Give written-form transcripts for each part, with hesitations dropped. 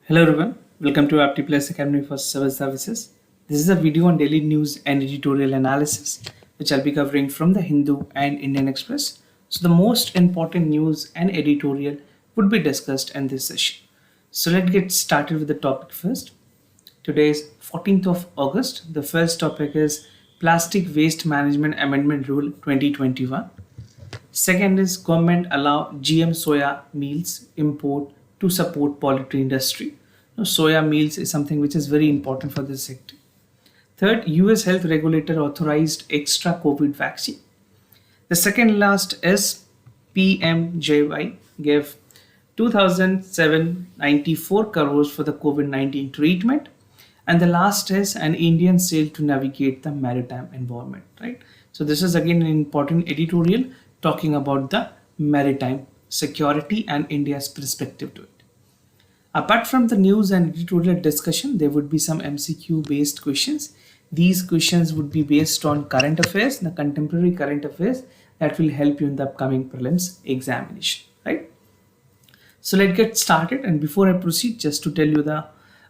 Hello everyone, welcome to AptiPlus Academy for Civil Services. This is a video on daily news and editorial analysis, which I'll be covering from the Hindu and Indian Express. So the most important news and editorial would be discussed in this session. So let's get started with the topic first. Today is 14th of August. The first topic is Plastic Waste Management Amendment Rule 2021. Second is government allow GM soya meals import to support poultry industry. Now, soya meals is something which is very important for this sector. Third, US health regulator authorized extra COVID vaccine. The second last is PMJY gave 2,794 crores for the COVID-19 treatment. And the last is an Indian sailed to navigate the maritime environment, right? So this is again an important editorial talking about the maritime security and India's perspective to it. Apart from the news and editorial discussion, there would be some MCQ based questions. These questions would be based on current affairs, the contemporary current affairs that will help you in the upcoming prelims examination, right? So let's get started. And before I proceed, just to tell you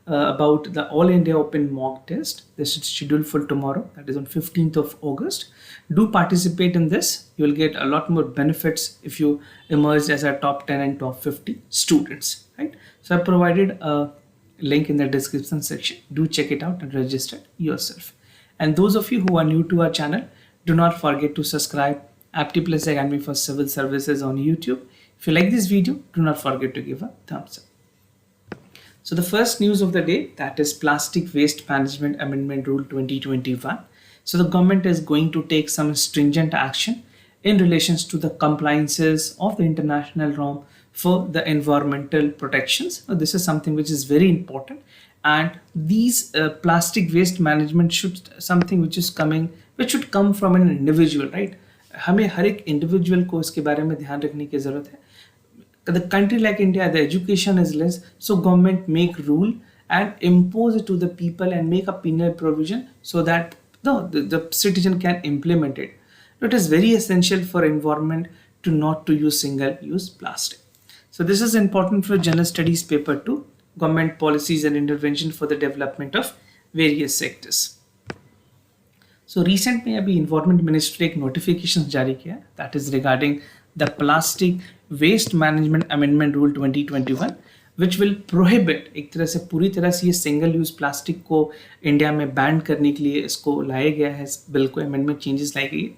about the All India Open mock test. This is scheduled for tomorrow, that is on 15th of August. Do participate in this. You will get a lot more benefits if you emerge as a top 10 and top 50 students, right? So I provided a link in the description section. Do check it out and register yourself. And those of you who are new to our channel, do not forget to subscribe AptiPlus Academy for Civil Services on YouTube. If you like this video, do not forget to give a thumbs up. So the first news of the day, that is Plastic Waste Management Amendment Rule 2021. So the government is going to take some stringent action in relations to the compliances of the international norm for the environmental protections. So this is something which is very important, and these plastic waste management should should come from an individual, right? हमें हर एक individual को इसके बारे में ध्यान रखने की जरूरत है. The country like India, the education is less, so government make rule and impose it to the people and make a penal provision so that the citizen can implement it. It is very essential for environment to not to use single-use plastic. So this is important for General Studies paper 2, government policies and intervention for the development of various sectors. So recent में अभी Environment Ministry एक notification जारी किया, that is regarding the Plastic Waste Management Amendment Rule 2021, which will prohibit, एक तरह से पूरी तरह से ये सिंगल यूज प्लास्टिक को इंडिया में बैन करने के लिए इसको लाया गया है, इस बिल को अमेंडमेंट चेंजेस लाई गई,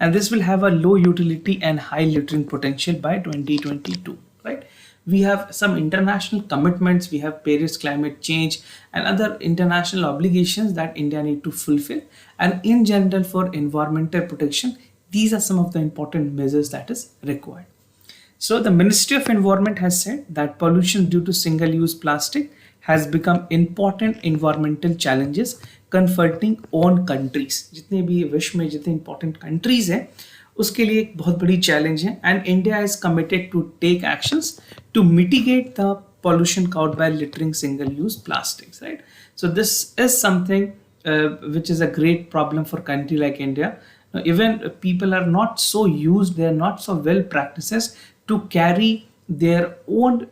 and this will have a low utility and high littering potential by 2022, right? We have some international commitments, we have Paris climate change and other international obligations that India need to fulfill, and in general for environmental protection, these are some of the important measures that is required. So the Ministry of Environment has said that pollution due to single-use plastic has become important environmental challenges confronting on countries. जितने भी विश्व में जितने important countries हैं, उसके लिए एक बहुत बड़ी challenge है, and India is committed to take actions to mitigate the pollution caused by littering single-use plastics, right? So this is something which is a great problem for country like India. Now, even people are not so used, they are not so well practices to carry their own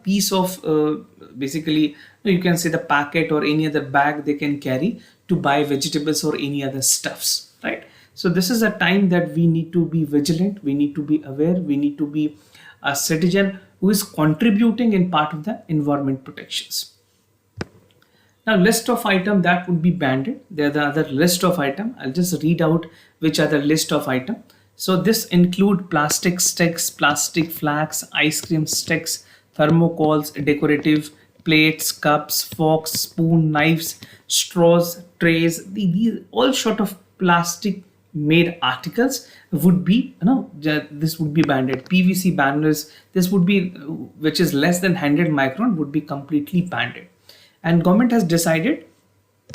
piece of basically you can say the packet or any other bag they can carry to buy vegetables or any other stuffs, right? So this is a time that we need to be vigilant, we need to be aware, we need to be a citizen who is contributing in part of the environment protections. Now, list of items that would be banned. There are the other list of items. I'll just read out which are the list of items. So this include plastic sticks, plastic flags, ice cream sticks, thermocols, decorative plates, cups, forks, spoon, knives, straws, trays. These all sort of plastic made articles would be, this would be banned. PVC banners, this would be, which is less than 100 micron, would be completely banned. And government has decided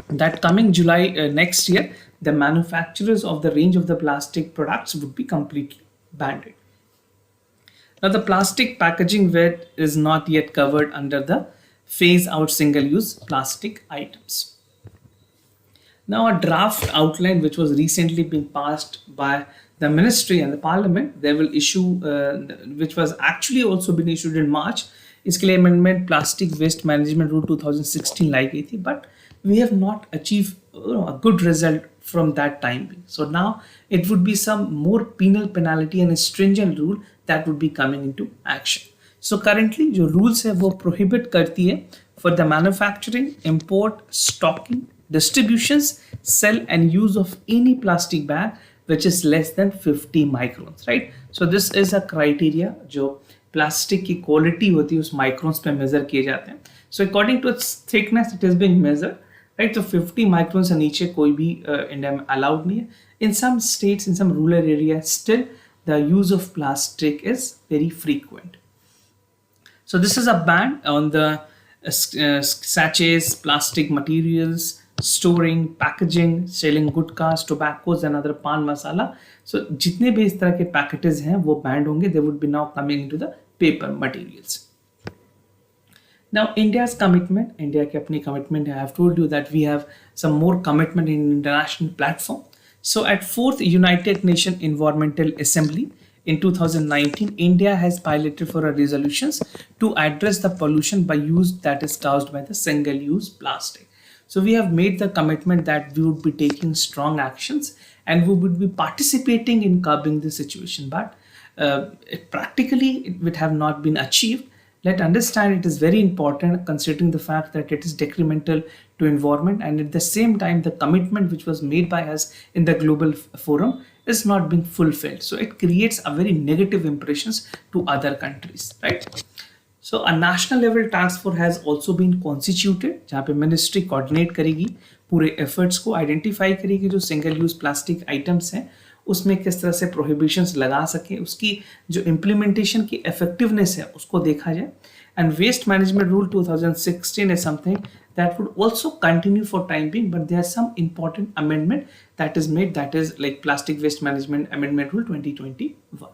that coming July next year, the manufacturers of the range of the plastic products would be completely banned. Now the plastic packaging weight is not yet covered under the phase out single-use plastic items. Now a draft outline which was recently being passed by the ministry and the parliament, they will issue, which was actually also been issued in March, इसके लिए amendment plastic waste management rule 2016 लाई गई थी, but we have not achieved a good result from that time being. So now it would be some more penal penalty and a stringent rule that would be coming into action. So currently जो rules है वो prohibit करती है for the manufacturing, import, stocking, distributions, sell and use of any plastic bag which is less than 50 microns, right? So this is a criteria जो प्लास्टिक की quality होती है उस माइक्रोन्स पे मेजर किए जाते हैं. So according to its thickness it is being measured, right? तो 50 माइक्रोन से नीचे कोई भी इंडिया में अलाउड नहीं है. In some states, in some rural area, still the use of plastic is very frequent. So this is a ban on the sachets, plastic materials, storing, packaging, selling gutkas, tobaccos and other pan masala. So जितने भी इस तरह के packages हैं वो banned होंगे. They would be now coming into the paper materials. Now India's commitment, India की अपनी commitment है. I have told you that we have some more commitment in international platform. So at 4th United Nations Environmental Assembly in 2019, India has piloted for a resolutions to address the pollution by use that is caused by the single-use plastic. So we have made the commitment that we would be taking strong actions and we would be participating in curbing the situation. But practically it would have not been achieved. Let's understand it is very important considering the fact that it is detrimental to environment, and at the same time the commitment which was made by us in the global forum is not being fulfilled. So it creates a very negative impressions to other countries, right? So a national level task force has also been constituted जहाँ पे ministry coordinate करेगी पूरे efforts को, identify करेगी जो single use plastic items हैं उसमें किस तरह से prohibitions लगा सके, उसकी जो implementation की effectiveness है उसको देखा जाए. And waste management rule 2016 is something that would also continue for time being, but there are some important amendment that is made, that is like plastic waste management amendment rule 2021.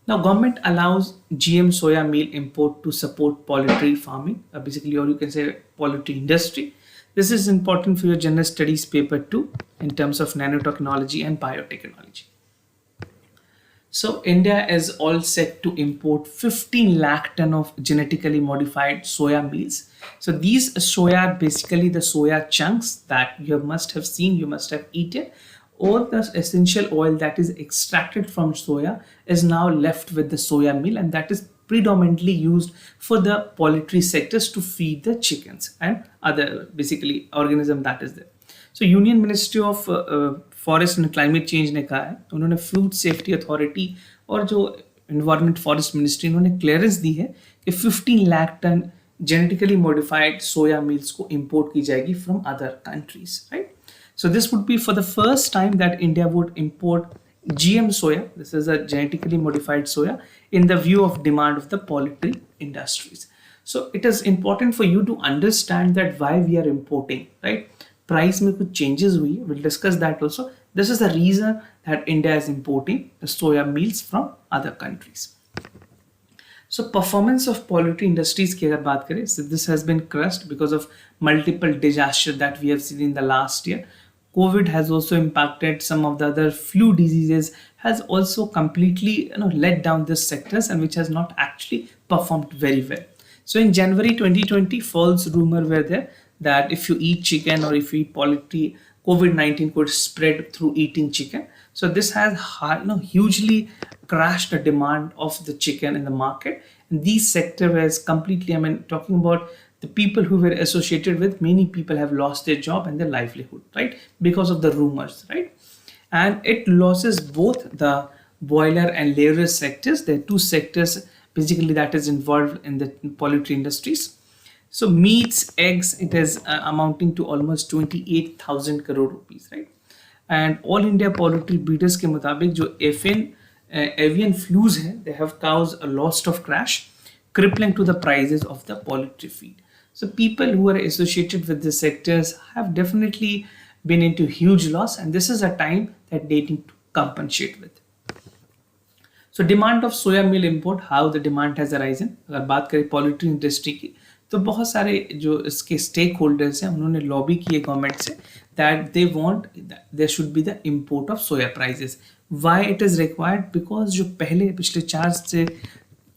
Now government allows GM soya meal import to support poultry farming, basically, or you can say poultry industry. This is important for your general studies paper 2 in terms of nanotechnology and biotechnology. So India is all set to import 15 lakh ton of genetically modified soya meals. So these soya are basically the soya chunks that you must have seen, you must have eaten, or the essential oil that is extracted from soya is now left with the soya meal, and that is predominantly used for the poultry sectors to feed the chickens and other basically organism that is there. So Union Ministry of forest and climate change ने कहा है, उन्होंने food safety authority और जो environment forest ministry उन्होंने clearance दी है कि 15 lakh ton genetically modified सोया meals को इंपोर्ट की जाएगी from other countries, right? So this would be for the first time that India would import GM soya, this is a genetically modified soya, in the view of demand of the poultry industries. So it is important for you to understand that why we are importing, right? Price में कुछ changes हुई, we'll discuss that also. This is the reason that India is importing the soya meals from other countries. So performance of poultry industries की अगर बात करें, so this has been crushed because of multiple disasters that we have seen in the last year. COVID has also impacted, some of the other flu diseases has also completely let down these sectors, and which has not actually performed very well. So in January 2020, false rumor were there that if you eat chicken or if you eat poultry, COVID-19 could spread through eating chicken. So this has hugely crashed the demand of the chicken in the market. And these sector was completely, talking about the people who were associated with, many people have lost their job and their livelihood, right? Because of the rumors, right? And it losses both the boiler and layer sectors. There are two sectors basically that is involved in the poultry industries. So meats, eggs, it is amounting to almost 28,000 crore rupees, right? And all India poultry breeders के मुताबिक जो avian flus है, they have caused a loss of crash, crippling to the prices of the poultry feed. So people who are associated with the sectors have definitely been into huge loss, and this is a time that they need to compensate with. So demand of soya meal import, how the demand has arisen. अगर बात करें poultry industry की, तो बहुत सारे जो इसके stake holders हैं उन्होंने लॉबी की है गवर्नमेंट से that they want there should be the import of soya prices. Why it is required? Because जो पहले पिछले 4 से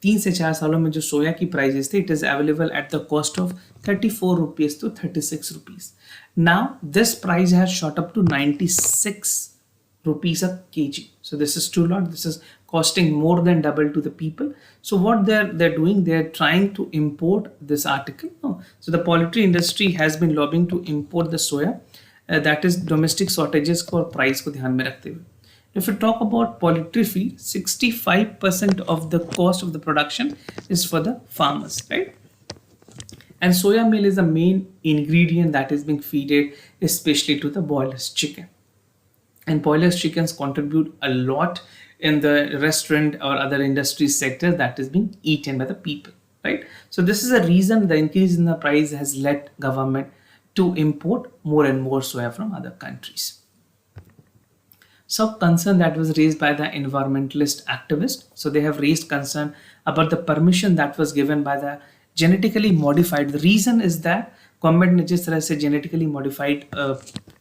3 से 4 सालों में जो सोया की प्राइसेस थे, it is available at the cost of 34 rupees to 36 rupees. Now this price has shot up to 96 rupees a kg. So this is too lot. This is costing more than double to the people. So what they're doing, they're trying to import this article. No. So the poultry industry has been lobbying to import the soya. That is domestic shortages for price को ध्यान में रखते हुए. If we talk about poultry feed, 65% of the cost of the production is for the farmers, right? And soya meal is the main ingredient that is being feeded, especially to the boilers chicken. And boilers chickens contribute a lot in the restaurant or other industry sector that is being eaten by the people, right? So this is a reason the increase in the price has led government to import more and more soya from other countries. Some concern that was raised by the environmentalist activists. So they have raised concern about the permission that was given by the genetically modified. The reason is that government ने जिस तरह से genetically modified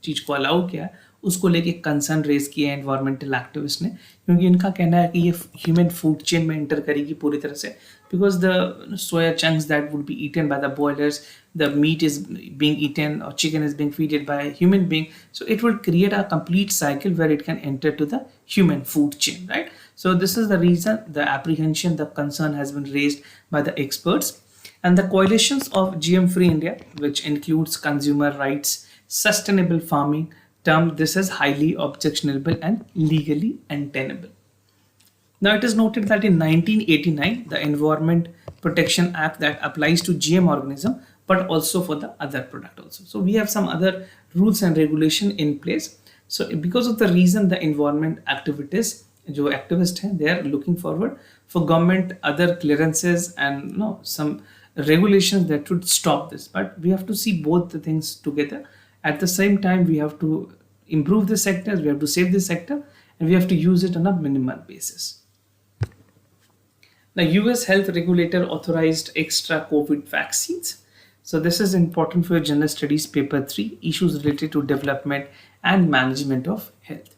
चीज़ को allow किया उसको लेके concern raise किया है एनवायरमेंटल एक्टिविस्ट ने, क्योंकि इनका कहना है कि ये ह्यूमन फूड चेन में एंटर करेगी पूरी तरह से, because the soya chunks that would be eaten by the boilers, the meat is being eaten or chicken is being fed by a human being, so it will create a complete cycle where it can enter to the human food chain, right? So this is the reason, the apprehension, the concern has been raised by the experts. And the coalitions of GM Free India, which includes consumer rights, sustainable farming, term this as highly objectionable and legally untenable. Now it is noted that in 1989 the Environment Protection Act that applies to GM organism but also for the other product also. So we have some other rules and regulation in place. So because of the reason, the environment activities, जो activists हैं, they are looking forward for government other clearances and some regulations that would stop this. But we have to see both the things together. At the same time, we have to improve the sectors, we have to save the sector, and we have to use it on a minimal basis. The US health regulator authorized extra COVID vaccines. So this is important for your general studies paper 3, issues related to development and management of health.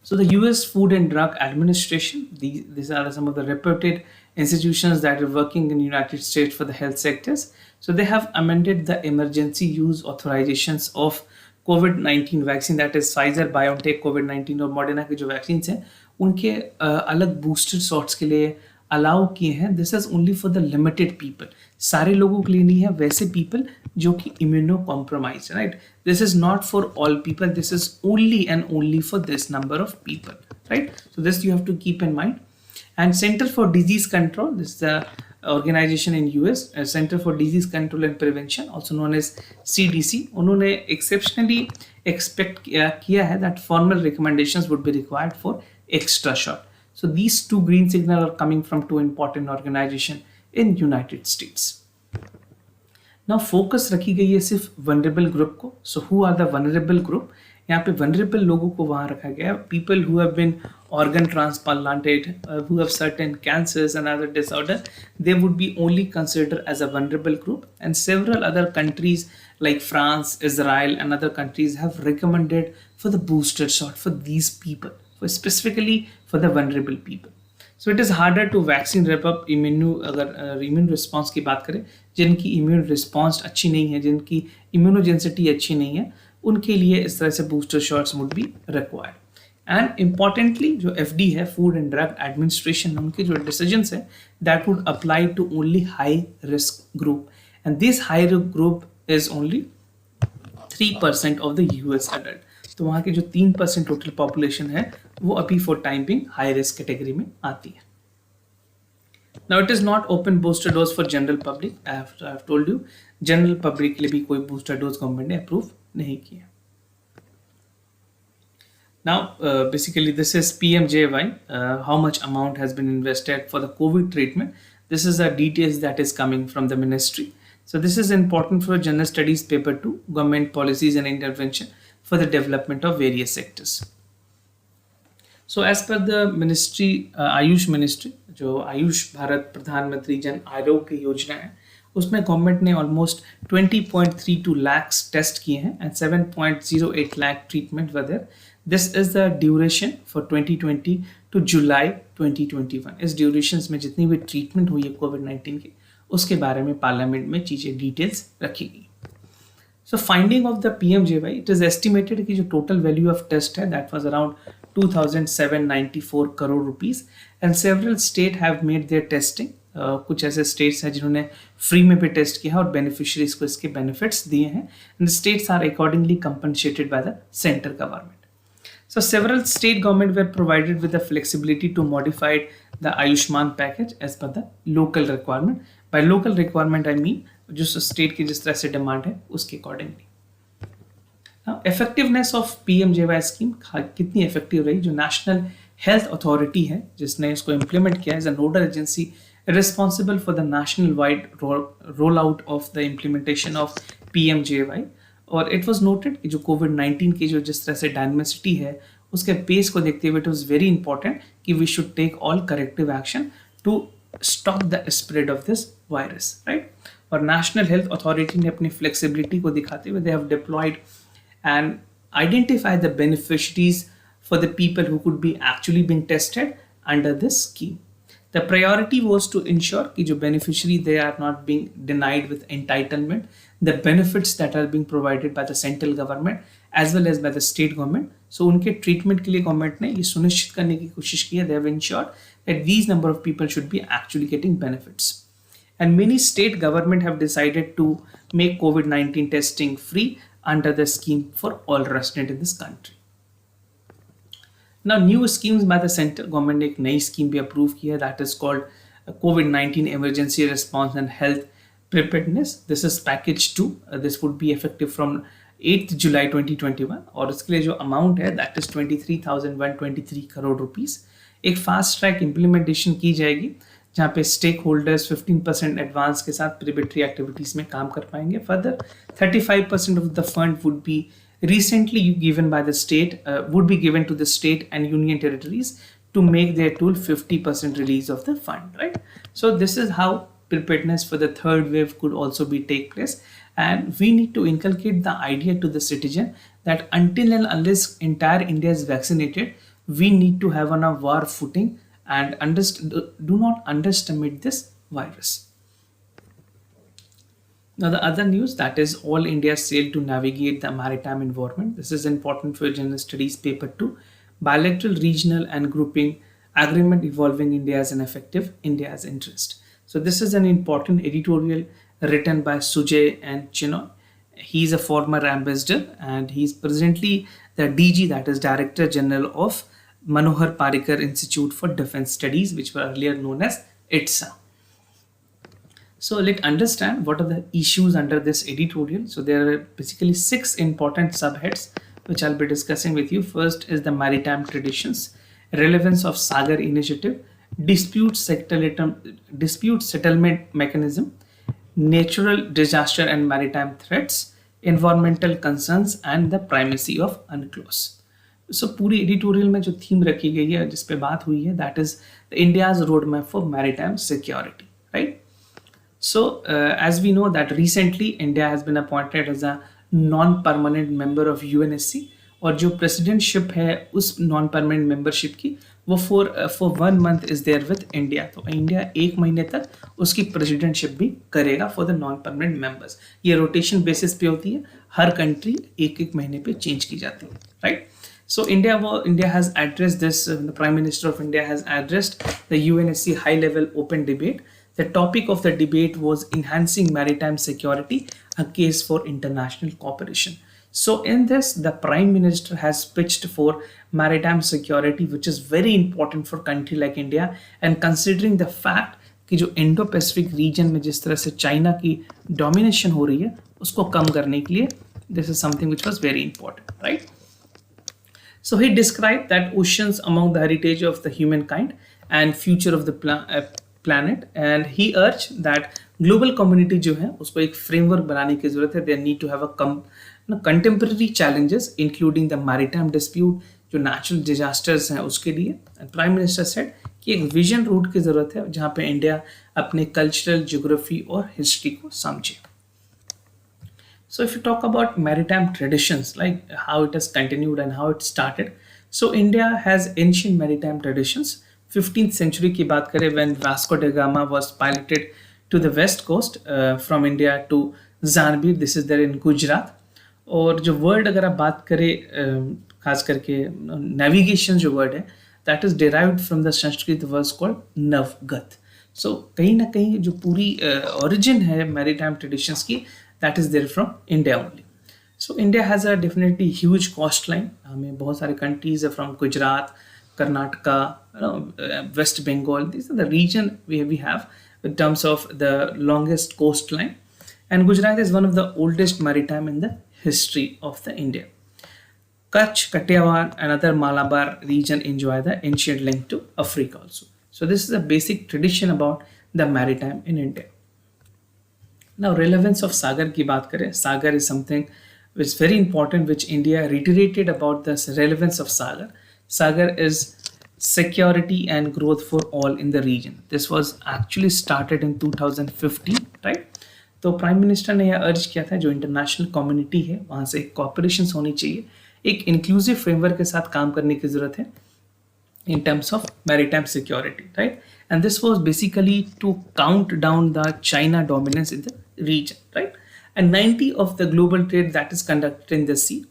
So the US Food and Drug Administration, these are some of the reputed institutions that are working in the United States for the health sectors. So they have amended the emergency use authorizations of COVID-19 vaccine, that is Pfizer, BioNTech, COVID-19 और Moderna के जो vaccines हैं उनके अलग booster shots के लिए allow किए हैं. This is only for the limited people, सारे लोगों के लिए नहीं है, वैसे पीपल जो कि immuno compromise, right? This is not for all people, this is only and only for this number of people, right? So this you have to keep in mind. And centre for disease control, this the organization in US, Center for Disease Control and Prevention, also known as CDC, उन्होंने exceptionally expect किया है that formal recommendations would be required for extra shot. So these two green signals are coming from two important organizations in United States. Now focus रखी गई है सिर्फ vulnerable group को. So who are the vulnerable group? यहाँ पे vulnerable लोगों को वहाँ रखा गया है. People who have been organ transplanted, who have certain cancers and other disorders, they would be only considered as a vulnerable group. And several other countries like France, Israel and other countries have recommended for the booster shot for these people, specifically for the vulnerable people. So it is harder to vaccine rep up अगर immune response की बात करें, जिनकी immune response अच्छी नहीं है, जिनकी immunogenicity अच्छी नहीं है, उनके लिए इस तरह से booster shots would be required. And importantly, जो FD है, Food and Drug Administration, उनके जो decisions है, that would apply to only high risk group. And this high risk group is only 3% of the US adult. तो वहाँ की जो 3% total population है वो अभी for time being high risk category में आती है. Now it is not open booster dose for general public. I have told you, general public के लिए भी कोई बूस्टर डोज गवर्नमेंट ने अप्रूव नहीं किया. Now basically this is PMJY, how much amount has been invested for the COVID treatment. This is the details that is coming from the ministry. So this is important for general studies paper 2, government policies and intervention for the development of various sectors. So as per the ministry, Ayush ministry, जो आयुष भारत प्रधानमंत्री जन आरोग्य योजना है, उसमें government ने almost 20.32 lakh test किए हैं and 7.08 lakh treatment were there. This is the duration for 2020 to July 2021. इस duration में जितनी भी ट्रीटमेंट हुई है कोविड-19 की, उसके बारे में पार्लियामेंट में चीज़ें डिटेल्स रखी गई. So finding of the PMJY, it is estimated कि जो total value of test है that was around 2,794 crore rupees and several state have made their testing. कुछ ऐसे states हैं जिन्होंने free में भी टेस्ट किया है और beneficiaries को इसके benefits दिए हैं and the states are accordingly compensated by the central government. So several state government were provided with the flexibility to modify the Ayushman package as per the local requirement. By local requirement I mean जो state की जिस तरह से demand है उसके accordingly. Effectiveness of PMJY scheme कितनी effective रही. जो नेशनल हेल्थ अथॉरिटी है जिसने इसको इम्प्लीमेंट किया as a nodal agency responsible for the national wide roll out of the implementation of PMJY. और इट वॉज नोटेड कि जो कोविड-19 की जो जिस तरह से डायनेमिसिटी है उसके पेस को देखते हुए इट वॉज वेरी इंपॉर्टेंट कि we should take all corrective action to stop the spread of this virus, right. और नेशनल हेल्थ अथॉरिटी ने अपनी फ्लेक्सिबिलिटी को दिखाते हुए they have deployed and identify the beneficiaries for the people who could be actually being tested under this scheme. The priority was to ensure कि जो beneficiary they are not being denied with entitlement the benefits that are being provided by the central government as well as by the state government. So उनके treatment के लिए government ने ये सुनिश्चित करने की कोशिश की है they have insured that these number of people should be actually getting benefits. And many state government have decided to make COVID-19 testing free under the scheme for all residents in this country. Now, new schemes by the central government ने एक नई scheme भी approve की है that is called COVID-19 Emergency Response and Health Preparedness. This is package 2. This would be effective from 8th July 2021 और इसके लिए जो amount है that is 23,123 crore rupees. एक fast track implementation की जाएगी जहाँ पे स्टेक होल्डर्स 15% एडवांस के साथ प्रिपेरेटरी एक्टिविटीज में काम कर पाएंगे. Further 35% of the fund would be recently given by the state, would be given to the state and union territories to make their tool 50% release of the fund, right? So this is how preparedness for the third wave could also be take place, and we need to inculcate the idea to the citizen that until and unless entire India is vaccinated, we need to have on a war footing and do not underestimate this virus. Now the other news, that is all India sailed to navigate the maritime environment. This is important for General Studies paper 2. Bilateral, regional and grouping agreement evolving India as an effective India's interest. So this is an important editorial written by Sujay and Chinoy. He's a former ambassador and he's presently the DG, that is Director General of Manohar Parrikar Institute for Defense Studies, which were earlier known as ITSA. So let's understand what are the issues under this editorial. So there are basically 6 important subheads which I'll be discussing with you. First is the maritime traditions, relevance of Sagar initiative, dispute settlement mechanism, natural disaster and maritime threats, environmental concerns and the primacy of UNCLOS. So पूरी editorial में जो theme रखी गई है जिस पे बात हुई है that is India's roadmap for maritime security, right? So as we know that recently India has been appointed as a non-permanent member of UNSC और जो प्रेसिडेंटशिप है उस non-permanent membership की वो for 1 month is there with India. तो India 1 महीने तक उसकी प्रेसिडेंटशिप भी करेगा for the non-permanent members. ये रोटेशन बेसिस पे होती है, हर कंट्री 1-1 महीने पे चेंज की जाती है, right? So India has addressed this, the Prime Minister of India has addressed the UNSC high-level open debate. The topic of the debate was enhancing maritime security, a case for international cooperation. So in this, the Prime Minister has pitched for maritime security, which is very important for a country like India, and considering the fact कि जो Indo-Pacific region में जिस तरह से China की domination हो रही है उसको कम करने के लिए this is something which was very important, right? So he described that oceans among the heritage of the humankind and future of the planet, and he urged that global community जो है उसको एक framework बनाने की जरूरत है. They need to have a contemporary challenges including the maritime dispute, जो natural disasters हैं उसके लिए. And Prime Minister said कि एक विजन रूट की ज़रूरत है जहाँ पे इंडिया अपने कल्चरल, ज्योग्राफी और हिस्ट्री को समझे. So if you talk about maritime traditions, like how it has continued and how it started, so India has ancient maritime traditions. 15th century की बात करें, when Vasco da Gama was piloted to the west coast from India to Zanbir, this is there in Gujarat. और जो word अगर आप बात करें खास करके नेविगेशन जो वर्ड है, that is derived from the Sanskrit word called navgat. So कहीं ना कहीं जो पूरी ओरिजिन है मैरीटाइम ट्रेडिशंस की, that is there from India only. So India has a definitely huge coast line. हमें बहुत सारे कंट्रीज है from Gujarat, Karnataka, West Bengal. This are the region we have in terms of the longest coastline, and Gujarat is one of the oldest maritime in the history of the India. Kutch, Kathiawar, and other Malabar region enjoy the ancient link to Africa also. So this is a basic tradition about the maritime in India. Now relevance of Sagar की बात करें, Sagar is something which is very important, which India reiterated about the relevance of Sagar. Sagar is security and growth for all in the region. This was actually started in 2015, right? तो prime minister ने यह अर्ज किया था जो international community है वहाँ से कोऑपरेशन होनी चाहिए, एक इंक्लूसिव फ्रेमवर्क के साथ काम करने की ज़रूरत है in terms of maritime security, right? And this was basically to count down the China dominance in the region, right? And 90 of the global trade that is conducted in the sea,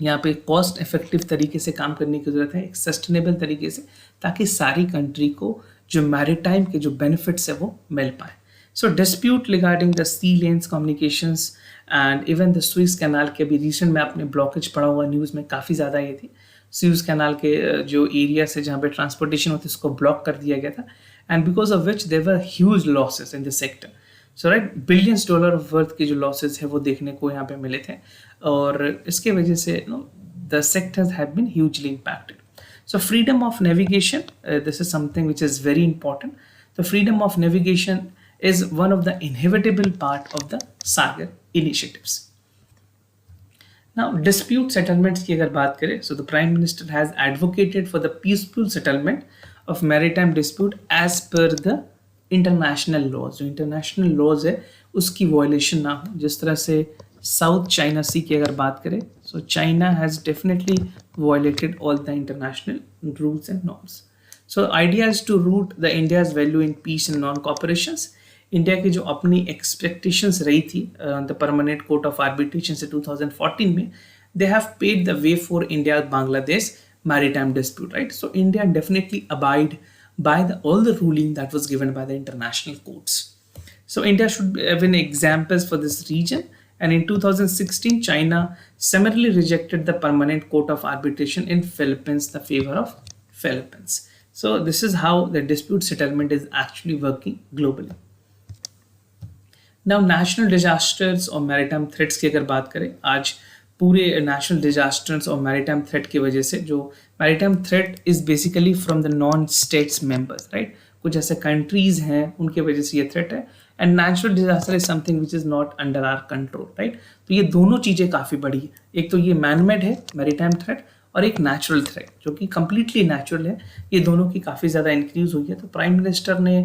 यहाँ पे cost effective तरीके से काम करने की ज़रूरत है, एक सस्टेनेबल तरीके से, ताकि सारी कंट्री को जो मैरीटाइम के जो बेनिफिट्स है वो मिल पाए. So dispute regarding the sea lanes communications and even the Suez canal के अभी रिसेंट में आपने ब्लॉकेज पड़ा हुआ न्यूज़ में काफ़ी ज़्यादा ये थी. स्विस कैनाल के जो एरिया से जहाँ पे ट्रांसपोर्टेशन होती है उसको ब्लॉक कर दिया गया था, and because of which there were huge losses in the sector. So right, billions dollar of worth के जो लॉसेस है वो देखने को यहाँ पे मिले थे, और इसके वजह से the sectors have been hugely impacted. So freedom of navigation, this is something which is very important. The freedom of navigation is one of the inevitable part of the Sagar initiatives. Now, dispute settlements की अगर बात करें, so the Prime Minister has advocated for the peaceful settlement of maritime dispute as per the international laws. जो international laws है उसकी violation ना हो. जिस तरह से South China Sea की अगर बात करें, so China has definitely violated all the international rules and norms. So idea is to root the India's value in peace and non-cooperations. India की जो अपनी एक्सपेक्टेशंस रही थी the permanent court of arbitration से 2014 में, they have paid the way for India Bangladesh maritime dispute, right? So India definitely abide by the all the ruling that was given by the international courts. So India should have an examples for this reason, and in 2016 China summarily rejected the permanent court of arbitration in Philippines in the favor of Philippines. So this is how the dispute settlement is actually working globally. Now national disasters और maritime threats की अगर बात करें, आज पूरे national disasters और maritime threat की वजह से, जो maritime threat is basically from the non states members, right? कुछ ऐसे कंट्रीज हैं उनके वजह से ये थ्रेट है, and natural disaster is something which is not under our control, right? तो ये दोनों चीज़ें काफ़ी बड़ी है. एक तो ये मैनमेड है मैरीटाइम थ्रेट, और एक नेचुरल थ्रेट जो कि कंप्लीटली नेचुरल है. ये दोनों की काफ़ी ज़्यादा इंक्रीज हुई है. तो प्राइम मिनिस्टर ने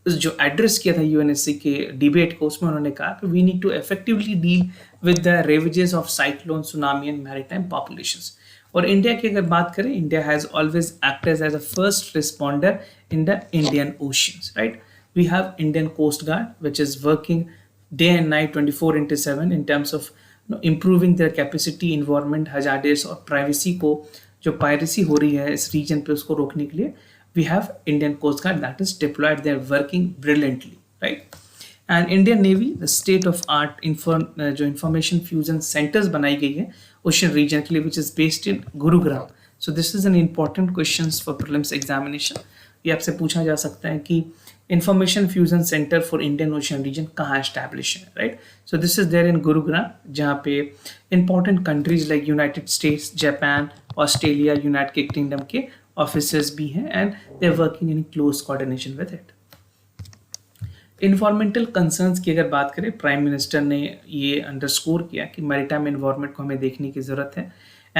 जो एड्रेस किया था यूएनएससी के डिबेट को, उसमें उन्होंने कहा कि we need to effectively deal with the ravages of cyclone, tsunami and maritime populations. और इंडिया की अगर बात करें, India has always acted as a first responder in the Indian oceans, right? We have Indian coast guard which is working day and night 24/7 in terms of improving their capacity, environment hazards और privacy को, जो piracy हो रही है इस reason पे, उसको रोकने के लिए we have Indian Coast Guard that is deployed. They are working brilliantly, right? And Indian Navy, the state of art जो information fusion centers बनाई गई है ocean region के लिए, which is based in Gurugram. So this is an important questions for prelims examination. ये आपसे पूछा जा सकता है कि information fusion center for Indian Ocean region कहाँ establish है, right? So this is there in Gurugram, जहाँ पे important countries like United States, Japan, Australia, United Kingdom के ऑफिसर्स भी हैं, and they are working in close coordination with it. Environmental concerns की अगर बात करें, प्राइम मिनिस्टर ने ये अंडरस्कोर किया कि मैरीटाइम इन्वायरमेंट को हमें देखने की ज़रूरत है,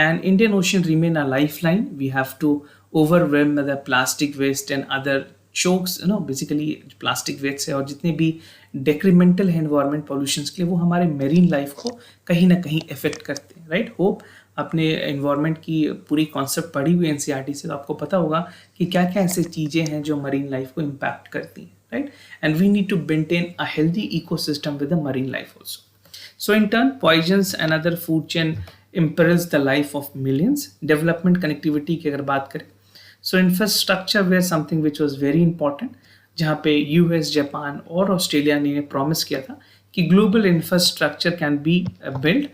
and Indian Ocean remain a lifeline. We have to overwhelm the plastic waste and other chokes, basically plastic waste है और जितने भी detrimental है environment pollutions के लिए, वो हमारे marine life को कहीं ना कहीं affect करते हैं, right? Hope अपने environment की पूरी concept पढ़ी हुई NCERT से, तो आपको पता होगा कि क्या क्या ऐसी चीज़ें हैं जो marine life को impact करती हैं, right? And we need to maintain a healthy ecosystem with the marine life also. So in turn, poisons and other food chain imperils the life of millions. Development connectivity की अगर बात करें, so infrastructure were something which was very important, जहाँ पे US, Japan और Australia ने promise किया था कि global infrastructure can be built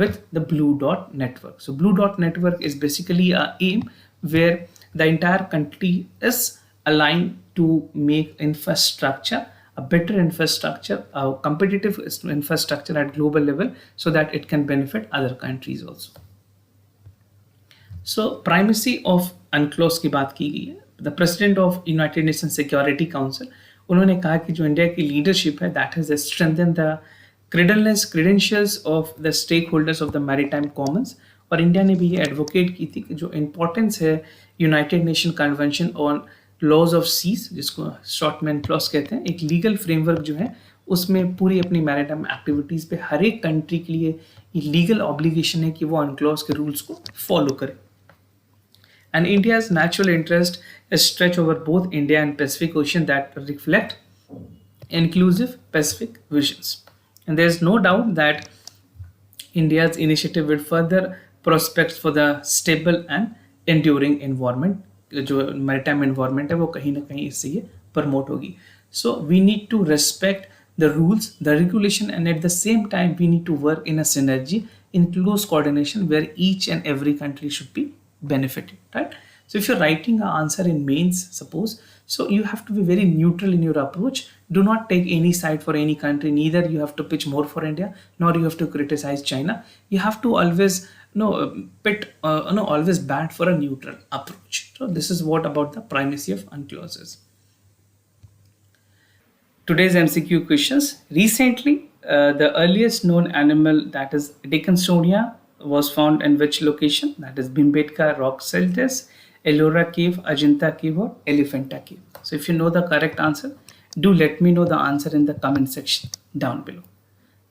with the Blue Dot network. So Blue Dot network is basically a aim where the entire country is aligned to make infrastructure a better infrastructure, a competitive infrastructure at global level, so that it can benefit other countries also. So primacy of UNCLOS की बात की गई है. The President of United Nations Security Council, उन्होंने कहा कि जो India की लीडरशिप है, that has strengthened the credentials of the stakeholders of the maritime commons. और इंडिया ने भी ये एडवोकेट की थी कि जो इम्पोर्टेंस है United Nation convention on laws of seas, जिसको शॉर्ट में UNCLOS कहते हैं, एक लीगल फ्रेमवर्क जो है उसमें पूरी अपनी मैरिटाइम एक्टिविटीज़ पे हर एक कंट्री के लिए ये लीगल ऑब्लिगेशन है कि वो UNCLOS के रूल्स को फॉलो करे. And India's natural interest stretch over both India and Pacific ocean that reflect inclusive Pacific visions. And there is no doubt that India's initiative will further prospects for the stable and enduring environment. जो maritime environment है वो कहीं ना कहीं इससे ये promote होगी. So we need to respect the rules, the regulation, and at the same time we need to work in a synergy, in close coordination, where each and every country should be benefited, right? So if you're writing an answer in mains, suppose, so you have to be very neutral in your approach. Do not take any side for any country. Neither you have to pitch more for India, nor you have to criticize China. You have to always always bat for a neutral approach. So this is what about the primacy of UNCLOS. Today's MCQ questions. Recently, the earliest known animal, that is Dickinsonia, was found in which location? That is Bhimbetka Rock Shelters, Ellora Cave, Ajanta Cave, or Elephanta Cave. So if you know the correct answer, do let me know the answer in the comment section down below.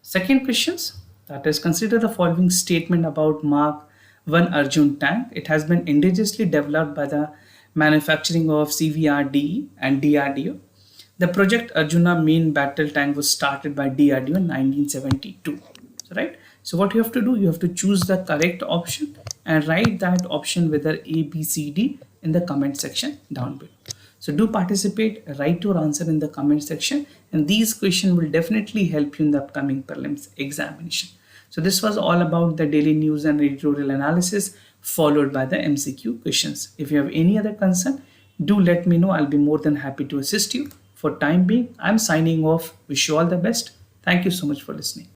Second questions, that is, consider the following statement about Mark 1 Arjun tank. It has been indigenously developed by the manufacturing of CVRDE and DRDO. The project Arjuna main battle tank was started by DRDO in 1972. Right? So what you have to do, you have to choose the correct option and write that option whether A, B, C, D in the comment section down below. So do participate, write your answer in the comment section, and these questions will definitely help you in the upcoming prelims examination. So this was all about the daily news and editorial analysis followed by the MCQ questions. If you have any other concern, do let me know. I'll be more than happy to assist you. For time being, I'm signing off. Wish you all the best. Thank you so much for listening.